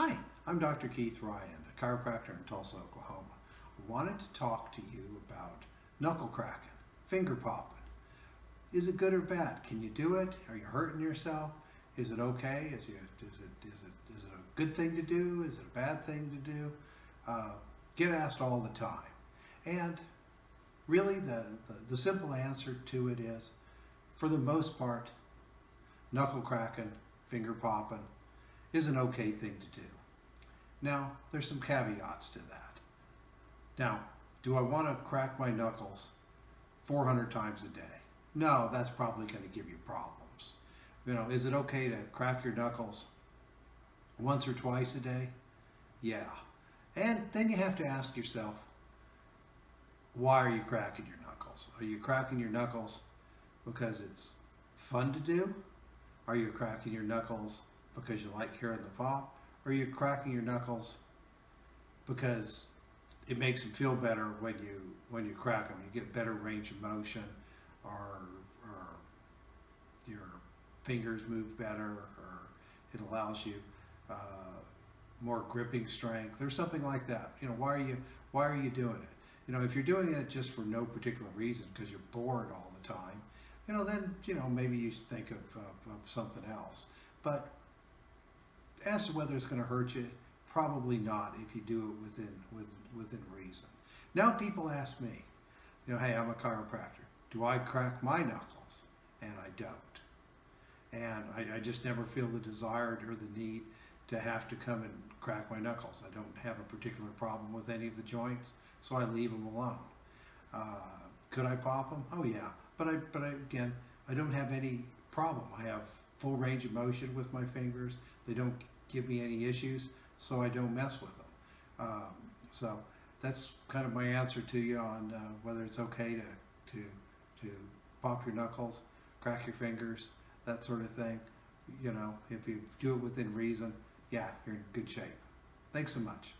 Hi, I'm Dr. Keith Ryan, a chiropractor in Tulsa, Oklahoma. I wanted to talk to you about knuckle cracking, finger popping. Is it good or bad? Can you do it? Are you hurting yourself? Is it okay? Is it a good thing to do? Is it a bad thing to do? Get asked all the time. And really the simple answer to it is, for the most part, knuckle cracking, finger popping is an okay thing to do. Now, there's some caveats to that. Now, do I want to crack my knuckles 400 times a day? No, that's probably going to give you problems. Is it okay to crack your knuckles once or twice a day? Yeah. And then you have to ask yourself, why are you cracking your knuckles? Are you cracking your knuckles because it's fun to do? Are you cracking your knuckles because you like hearing the pop? Or are you cracking your knuckles because it makes them feel better when you crack them? You get better range of motion, or your fingers move better, or it allows you more gripping strength, or something like that. Why are you doing it? If you're doing it just for no particular reason, because you're bored all the time, then maybe you should think of something else. But as to whether it's going to hurt you, probably not if you do it within reason. Now people ask me, hey, I'm a chiropractor. Do I crack my knuckles? And I don't. And I just never feel the desire or the need to have to come and crack my knuckles. I don't have a particular problem with any of the joints, so I leave them alone. Could I pop them? Oh yeah, but again, I don't have any problem. I have full range of motion with my fingers. They don't give me any issues, so I don't mess with them. So that's kind of my answer to you on whether it's okay to pop your knuckles, crack your fingers, that sort of thing. If you do it within reason, yeah, you're in good shape. Thanks so much.